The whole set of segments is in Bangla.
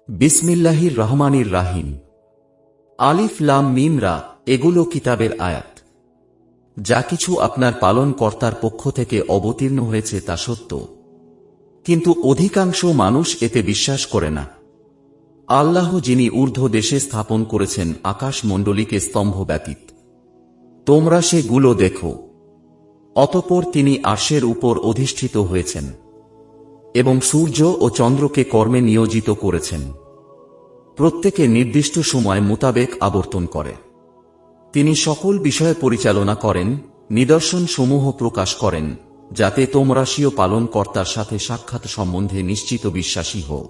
বিসমিল্লাহির রহমানির রাহিম। আলিফ লাম মিম রা, এগুলো কিতাবের আয়াত। যা কিছু আপনার পালনকর্তার পক্ষ থেকে অবতীর্ণ হয়েছে তা সত্য, কিন্তু অধিকাংশ মানুষ এতে বিশ্বাস করে না। আল্লাহ যিনি ঊর্ধ্ব দেশে স্থাপন করেছেন আকাশমণ্ডলীকে স্তম্ভ ব্যতীত, তোমরা সেগুলো দেখো। অতঃপর তিনি আরশের উপর অধিষ্ঠিত হয়েছেন এবং সূর্য ও চন্দ্রকে কর্মে নিয়োজিত করেছেন। প্রত্যেকে নির্দিষ্ট সময় মোতাবেক আবর্তন করে। তিনি সকল বিষয়ে পরিচালনা করেন, নিদর্শন সমূহ প্রকাশ করেন, যাতে তোমরা স্বীয় পালনকর্তার সাথে সাক্ষাৎ সম্বন্ধে নিশ্চিত বিশ্বাসী হও।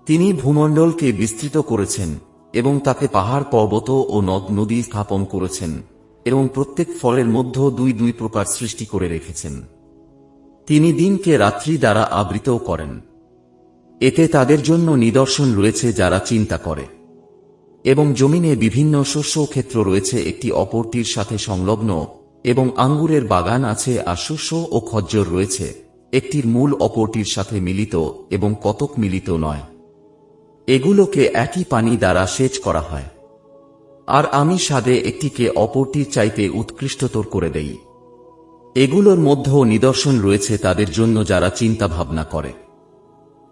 তিনি ভূমণ্ডলকে বিস্তৃত করেছেন এবং তাকে পাহাড় পর্বত ও নদ নদী স্থাপন করেছেন এবং প্রত্যেক ফলের মধ্যে দুই দুই প্রকার সৃষ্টি করে রেখেছেন। তিনি দিনকে রাত্রি দ্বারা আবৃতও করেন। এতে তাদের জন্য নিদর্শন রয়েছে যারা চিন্তা করে। এবং জমিনে বিভিন্ন শস্য ক্ষেত্র রয়েছে একটি অপরটির সাথে সংলগ্ন, এবং আঙ্গুরের বাগান আছে আর শস্য ও খজ্জর রয়েছে, একটির মূল অপরটির সাথে মিলিত এবং কতক মিলিত নয়। এগুলোকে একই পানি দ্বারা সেচ করা হয়, আর আমি স্বাদে একটিকে অপরটির চাইতে উৎকৃষ্টতর করে দেই। এগুলোর মধ্যেও নিদর্শন রয়েছে তাদের জন্য যারা চিন্তা ভাবনা করে।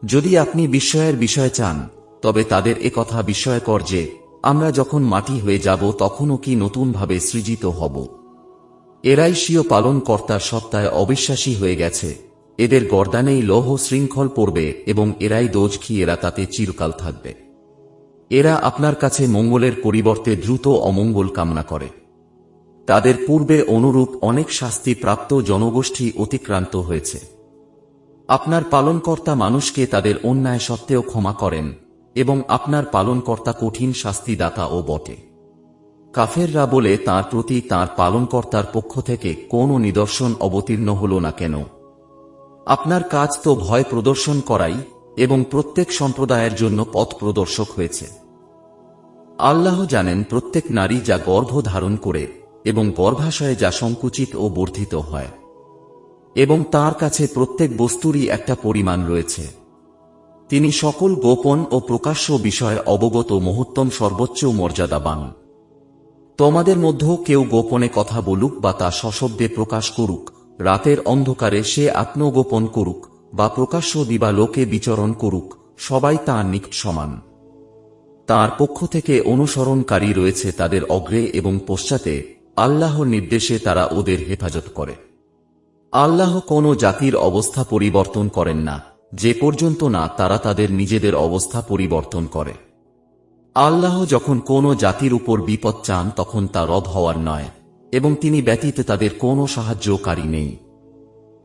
যদি আপনি বিস্ময়ের বিষয় চান, তবে তাদের একথা বিস্ময়কর যে আমরা যখন মাটি হয়ে যাব তখনও কি নতুনভাবে সৃজিত হব। এরাই স্বীয় পালনকর্তার সত্তায় অবিশ্বাসী হয়ে গেছে। এদের গর্দানেই লৌহ শৃঙ্খল পড়বে এবং এরাই দোজখী, এরা তাতে চিরকাল থাকবে। এরা আপনার কাছে মঙ্গলের পরিবর্তে দ্রুত অমঙ্গল কামনা করে। তাদের পূর্বে অনুরূপ অনেক শাস্তি প্রাপ্ত জনগোষ্ঠী অতিক্রান্ত হয়েছে। আপনার পালনকর্তা মানুষকে তাদের অন্যায় সত্ত্বেও ক্ষমা করেন, এবং আপনার পালনকর্তা কঠিন শাস্তিদাতা ও বটে। কাফেররা বলে তাঁর প্রতি তাঁর পালনকর্তার পক্ষ থেকে কোনো নিদর্শন অবতীর্ণ হল না কেন? আপনার কাজ তো ভয় প্রদর্শন করাই, এবং প্রত্যেক সম্প্রদায়ের জন্য পথ প্রদর্শক হয়েছে। আল্লাহ জানেন প্রত্যেক নারী যা গর্ভ ধারণ করে এবং গর্ভাশয়ে যা সংকুচিত ও বর্ধিত হয়, এবং তার কাছে প্রত্যেক বস্তুরই একটা পরিমাণ রয়েছে। তিনি সকল গোপন ও প্রকাশ্য বিষয়ে অবগত, মহত্তম, সর্বোচ্চ মর্যাদাবান। তোমাদের মধ্যেও কেউ গোপনে কথা বলুক বা তা সশব্দে প্রকাশ করুক, রাতের অন্ধকারে সে আত্মগোপন করুক বা প্রকাশ্য দিবালোকে বিচরণ করুক, সবাই তাঁর নিকট সমান। তাঁর পক্ষ থেকে অনুসরণকারী রয়েছে তাদের অগ্রে এবং পশ্চাতে। আল্লাহর নির্দেশে তারা ওদের হেফাজত করে। আল্লাহ কোনো জাতির অবস্থা পরিবর্তন করেন না যে পর্যন্ত না তারা তাদের নিজেদের অবস্থা পরিবর্তন করে। আল্লাহ যখন কোনো জাতির উপর বিপদ চান তখন তা রদ হওয়ার নয়, এবং তিনি ব্যতীত তাদের কোনো সাহায্যকারী নেই।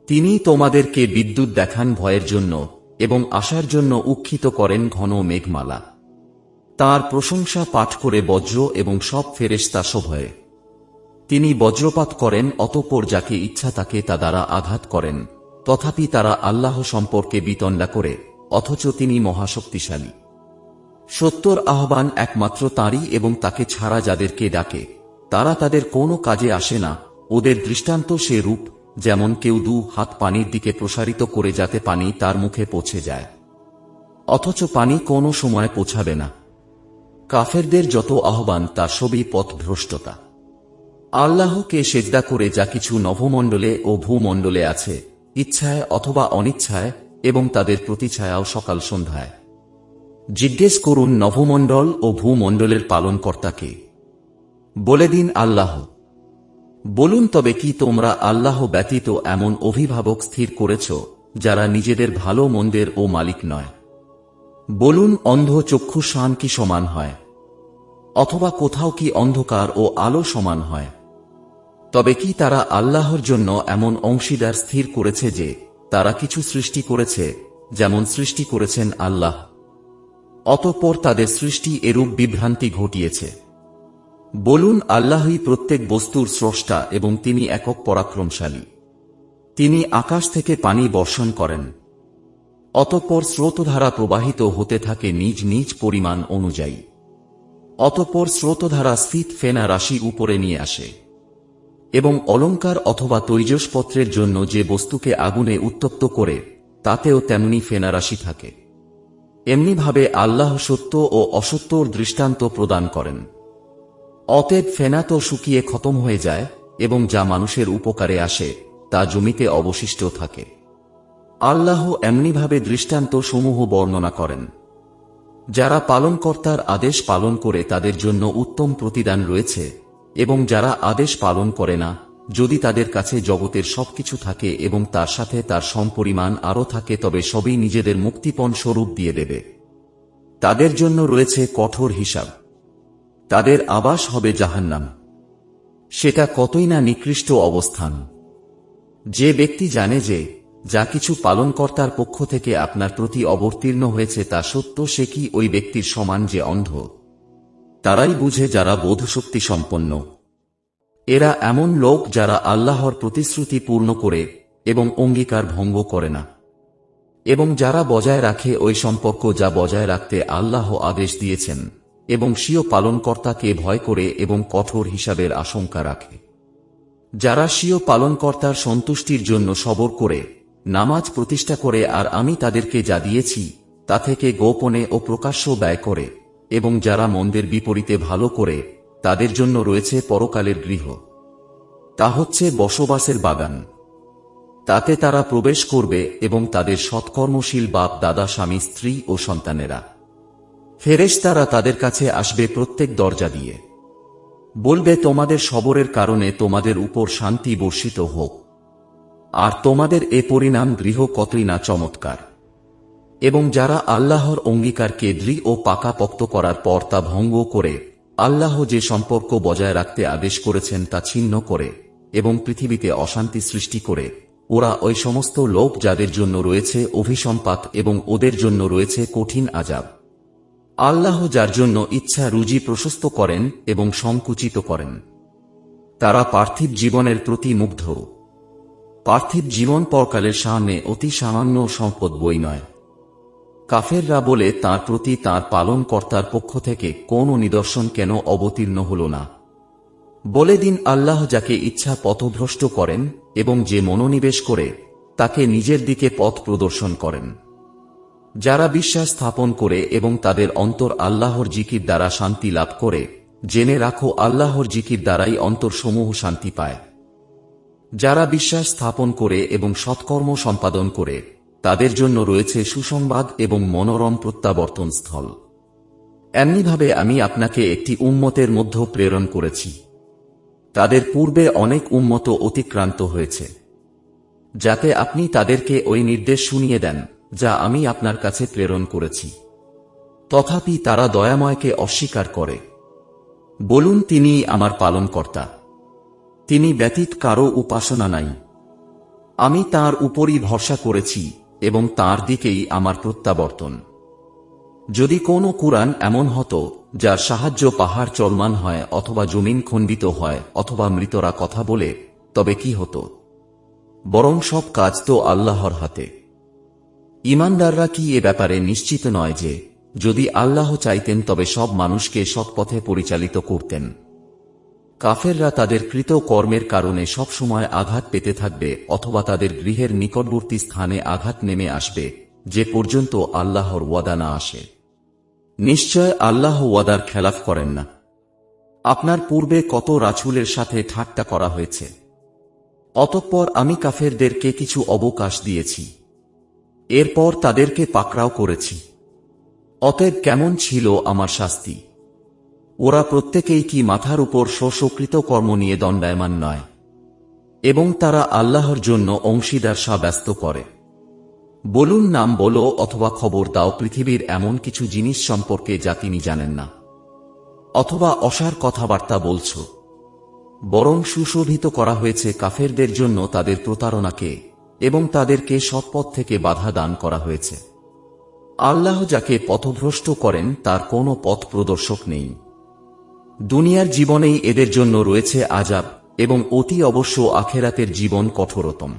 তিনি তোমাদেরকে বিদ্যুৎ দেখান ভয়ের জন্য, এবং আশার জন্য উক্ষিত করেন ঘন মেঘমালা। তাঁর প্রশংসা পাঠ করে বজ্র এবং সব ফেরেশতা সভয়ে। তিনি বজ্রপাত করেন, অতঃপর যাকে ইচ্ছা তাকে তা দ্বারা আঘাত করেন, তথাপি তারা আল্লাহ সম্পর্কে বিতণ্ডা করে, অথচ তিনি মহাশক্তিশালী। সত্যর আহ্বান একমাত্র তাঁরই, এবং তাকে ছাড়া যাদেরকে ডাকে তারা তাদের কোনো কাজে আসে না। ওদের দৃষ্টান্ত সে রূপ, যেমন কেউ দু হাত পানির দিকে প্রসারিত করে যাতে পানি তার মুখে পৌঁছে যায়, অথচ পানি কোনো সময় পৌঁছাবে না। কাফেরদের যত আহ্বান তা সবই পথভ্রষ্টতা। আল্লাহকে সেজদা করে যা কিছু নভমণ্ডলে ও ভূমণ্ডলে আছে, ইচ্ছায় অথবা অনিচ্ছায়, এবং তাদের প্রতিছায়াও সকাল সন্ধ্যায়। জিজ্ঞেস করুন নভমণ্ডল ও ভূমণ্ডলের পালনকর্তাকে। বলে দিন আল্লাহ। বলুন, তবে কি তোমরা আল্লাহ ব্যতীত এমন অভিভাবক স্থির করেছ যারা নিজেদের ভালো মন্দের ও মালিক নয়? বলুন, অন্ধ চক্ষু শান কি সমান হয়? অথবা কোথাও কি অন্ধকার ও আলো সমান হয়? তবে কি তারা আল্লাহর জন্য এমন অংশীদার স্থির করেছে যে তারা কিছু সৃষ্টি করেছে, যেমন সৃষ্টি করেছেন আল্লাহ? অতঃপর তাদের সৃষ্টি এরূপ বিভ্রান্তি ঘটিয়েছে। বলুন, আল্লাহই প্রত্যেক বস্তুর স্রষ্টা এবং তিনি একক পরাক্রমশালী। তিনি আকাশ থেকে পানি বর্ষণ করেন, অতঃপর স্রোতধারা প্রবাহিত হতে থাকে নিজ নিজ পরিমাণ অনুযায়ী। অতঃপর স্রোতধারা স্থিত ফেনা রাশি উপরে নিয়ে আসে, এবং অলঙ্কার অথবা তৈজসপত্রের জন্য যে বস্তুকে আগুনে উত্তপ্ত করে তাতেও তেমনি ফেনারাশি থাকে। এমনিভাবে আল্লাহ সত্য ও অসত্যর দৃষ্টান্ত প্রদান করেন। অতএব ফেনা তো শুকিয়ে খতম হয়ে যায় এবং যা মানুষের উপকারে আসে তা জমিতে অবশিষ্ট থাকে। আল্লাহ এমনিভাবে দৃষ্টান্ত সমূহ বর্ণনা করেন। যারা পালনকর্তার আদেশ পালন করে তাদের জন্য উত্তম প্রতিদান রয়েছে, এবং যারা আদেশ পালন করে না, যদি তাদের কাছে জগতের সবকিছু থাকে এবং তার সাথে তার সমপরিমাণ আরও থাকে তবে সবই নিজেদের মুক্তিপণ স্বরূপ দিয়ে দেবে। তাদের জন্য রয়েছে কঠোর হিসাব। তাদের আবাস হবে জাহান্নাম। সেটা কতই না নিকৃষ্ট অবস্থান। যে ব্যক্তি জানে যে যা কিছু পালনকর্তার পক্ষ থেকে আপনার প্রতি অবতীর্ণ হয়েছে তা সত্য, সে কি ওই ব্যক্তির সমান যে অন্ধ? তারাই বুঝে যারা বোধশক্তি সম্পন্ন। এরা এমন লোক যারা আল্লাহর প্রতিশ্রুতি পূর্ণ করে এবং অঙ্গীকার ভঙ্গ করে না, এবং যারা বজায় রাখে ওই সম্পর্ক যা বজায় রাখতে আল্লাহ আদেশ দিয়েছেন, এবং স্বীয় পালনকর্তাকে ভয় করে এবং কঠোর হিসাবের আশঙ্কা রাখে। যারা স্বীয় পালনকর্তার সন্তুষ্টির জন্য সবর করে নামাজ প্রতিষ্ঠা করে আর আমি তাদেরকে যা দিয়েছি তা থেকে গোপনে ও প্রকাশ্য ব্যয় করে, এবং যারা মন্দের বিপরীতে ভালো করে, তাদের জন্য রয়েছে পরকালের গৃহ। তা হচ্ছে বসবাসের বাগান। তাতে তারা প্রবেশ করবে এবং তাদের সৎকর্মশীল বাপ দাদা স্বামী স্ত্রী ও সন্তানেরা। ফেরেশতারা তাদের কাছে আসবে প্রত্যেক দরজা দিয়ে। বলবে, তোমাদের সবরের কারণে তোমাদের উপর শান্তি বর্ষিত হোক। আর তোমাদের এ পরিণাম গৃহ কতই না চমৎকার। এবং যারা আল্লাহর অঙ্গীকারকে দৃঢ় ও পাকাপোক্ত করার পর তা ভঙ্গ করে, আল্লাহ যে সম্পর্ক বজায় রাখতে আদেশ করেছেন তা ছিন্ন করে এবং পৃথিবীতে অশান্তি সৃষ্টি করে, ওরা ওই সমস্ত লোক যাদের জন্য রয়েছে অভিসম্পাত এবং ওদের জন্য রয়েছে কঠিন আযাব। আল্লাহ যার জন্য ইচ্ছা রুজি প্রশস্ত করেন এবং সংকুচিত করেন। তারা পার্থিব জীবনের প্রতি মুগ্ধ। পার্থিব জীবন পরকালের সামনে অতি সামান্য সম্পদ বই নয়। কাফেররা বলে, তাঁর প্রতি তাঁর পালনকর্তার পক্ষ থেকে কোন নিদর্শন কেন অবতীর্ণ হল না? বলে দিন, আল্লাহ যাকে ইচ্ছা পথভ্রষ্ট করেন এবং যে মনোনিবেশ করে তাকে নিজের দিকে পথ প্রদর্শন করেন। যারা বিশ্বাস স্থাপন করে এবং তাদের অন্তর আল্লাহর জিকির দ্বারা শান্তি লাভ করে, জেনে রাখো আল্লাহর জিকির দ্বারাই অন্তরসমূহ শান্তি পায়। যারা বিশ্বাস স্থাপন করে এবং সৎকর্ম সম্পাদন করে, তাদের জন্য রয়েছে সুসংবাদ এবং মনোরম প্রত্যাবর্তন স্থল। এমনিভাবে আমি আপনাকে একটি উম্মতের মধ্যে প্রেরণ করেছি। তাদের পূর্বে অনেক উম্মত অতিক্রান্ত হয়েছে, যাতে আপনি তাদেরকে ওই নির্দেশ শুনিয়ে দেন যা আমি আপনার কাছে প্রেরণ করেছি। তথাপি তারা দয়াময়কে অস্বীকার করে। বলুন, তিনিই আমার পালনকর্তা। তিনি ব্যতীত কারো উপাসনা নাই। আমি তাঁর উপরই ভরসা করেছি এবং তাঁর দিকেই আমার প্রত্যাবর্তন। যদি কোনো কুরআন এমন হতো যার সাহায্য পাহাড় চলমান হয় অথবা জমিন খণ্ডিত হয় অথবা মৃতরা কথা বলে, তবে কি হতো? বরং সব কাজ তো আল্লাহর হাতে। ঈমানদাররা কি এ ব্যাপারে নিশ্চিত নয় যে যদি আল্লাহ চাইতেন তবে সব মানুষকে সৎ পথে পরিচালিত করতেন? কাফেররা তাদের কৃত কর্মের কারণে সব সময় আঘাত পেতে থাকবে অথবা তাদের গৃহের নিকটবর্তী স্থানে আঘাত নেমে আসবে যে পর্যন্ত আল্লাহর ওয়াদা না আসে। নিশ্চয় আল্লাহ ওয়াদার খেলাফ করেন না। আপনার পূর্বে কত রাসূলের সাথে ঠাট্টা করা হয়েছে। অতঃপর আমি কাফেরদেরকে কিছু অবকাশ দিয়েছি। এরপর তাদেরকে পাকড়াও করেছি। অতএব কেমন ছিল আমার শাস্তি? ওরা প্রত্যেকেই কি মাথার উপর স্বকৃত কর্ম নিয়ে দণ্ডায়মান নয়? এবং তারা আল্লাহর জন্য অংশীদার সাব্যস্ত করে। বলুন, নাম বলো অথবা খবর দাও পৃথিবীর এমন কিছু জিনিস সম্পর্কে যা তিনি জানেন না, অথবা অসার কথাবার্তা বলছ। বরং সুশোভিত করা হয়েছে কাফেরদের জন্য তাদের প্রতারণাকে, এবং তাদেরকে সৎপথ থেকে বাধা দান করা হয়েছে। আল্লাহ যাকে পথভ্রষ্ট করেন তার কোনো পথ প্রদর্শক নেই। দুনিয়ার জীবনেই এদের জন্য রয়েছে আযাব, এবং অতি অবশ্য আখেরাতের জীবন কঠোরতম।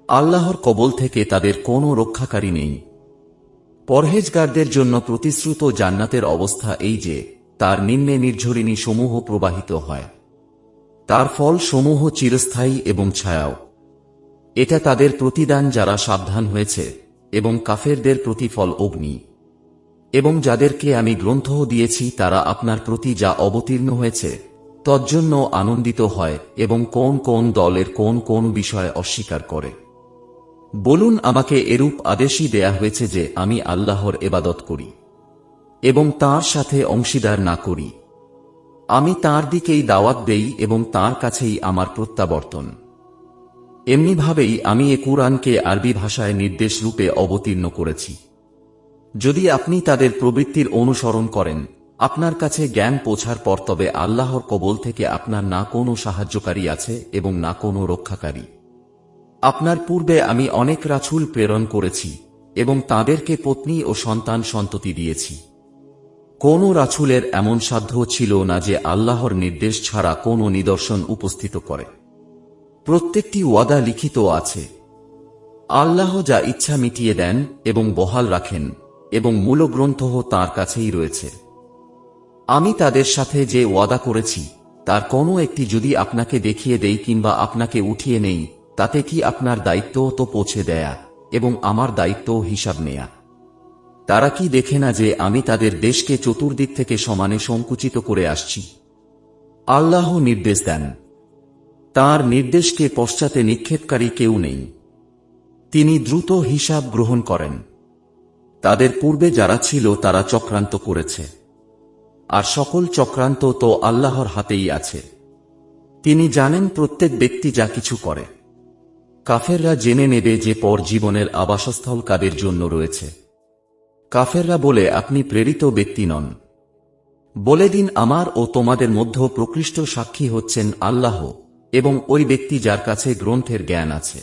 আল্লাহর কবল থেকে তাদের কোনো রক্ষাকারী নেই। পরহেজগারদের জন্য প্রতিশ্রুত জান্নাতের অবস্থা এই যে তার নিম্নে নির্ঝরিণী সমূহ প্রবাহিত হয়। তার ফল সমূহ চিরস্থায়ী এবং ছায়াও। এটা তাদের প্রতিদান যারা সাবধান হয়েছে, এবং কাফেরদের প্রতিফল অগ্নি। এবং যাদেরকে আমি গ্রন্থ দিয়েছি তারা আপনার প্রতি যা অবতীর্ণ হয়েছে তজ্জন্য আনন্দিত হয় এবং কোন কোন দলের কোন কোন বিষয় অস্বীকার করে। বলুন, আমাকে এরূপ আদেশই দেয়া হয়েছে যে আমি আল্লাহর ইবাদত করি এবং তাঁর সাথে অংশীদার না করি। আমি তাঁর দিকেই দাওয়াত দেই এবং তাঁর কাছেই আমার প্রত্যাবর্তন। এমনিভাবেই আমি এ কুরআনকে আরবি ভাষায় নির্দেশ রূপে অবতীর্ণ করেছি। যদি আপনি তাদের প্রবৃত্তির অনুসরণ করেন, আপনার কাছে জ্ঞান পৌঁছার পর তবে আল্লাহর কবল থেকে আপনার না কোনো সাহায্যকারী আছে এবং না কোনো রক্ষাকারী। আপনার পূর্বে আমি অনেক রাসূল প্রেরণ করেছি এবং তাদেরকে পত্নী ও সন্তান সন্ততি দিয়েছি। কোন রাসূলের এমন সাধ্য ছিল না যে আল্লাহর নির্দেশ ছাড়া কোনো নিদর্শন উপস্থিত করে। প্রত্যেকটি ওয়াদা লিখিত আছে। আল্লাহ যা ইচ্ছা মিটিয়ে দেন এবং বহাল রাখেন এবং মূল গ্রন্থ তাঁর কাছেই রয়েছে। আমি তাদের সাথে যে ওয়াদা করেছি তার কোনো একটি যদি আপনাকে দেখিয়ে দেই কিংবা আপনাকে উঠিয়ে নেই, তাতে কি আপনার দায়িত্ব তো পৌঁছে দেয়া এবং আমার দায়িত্ব হিসাব নেয়া। তারা কি দেখে না যে আমি তাদের দেশকে চতুর্দিক থেকে সমানে সংকুচিত করে আসছি? আল্লাহ নির্দেশ দেন, তাঁর নির্দেশকে পশ্চাতে নিক্ষেপকারী কেউ নেই। তিনি দ্রুত হিসাব গ্রহণ করেন। তাদের পূর্বে যারা ছিল তারা চক্রান্ত করেছে, আর সকল চক্রান্ত তো আল্লাহর হাতেই আছে। তিনি জানেন প্রত্যেক ব্যক্তি যা কিছু করে। কাফেররা জেনে নেবে যে পর জীবনের আবাসস্থল কাদের জন্য রয়েছে। কাফেররা বলে, আপনি প্রেরিত ব্যক্তি নন। বলে দিন, আমার ও তোমাদের মধ্যে প্রকৃষ্ট সাক্ষী হচ্ছেন আল্লাহ এবং ওই ব্যক্তি যার কাছে গ্রন্থের জ্ঞান আছে।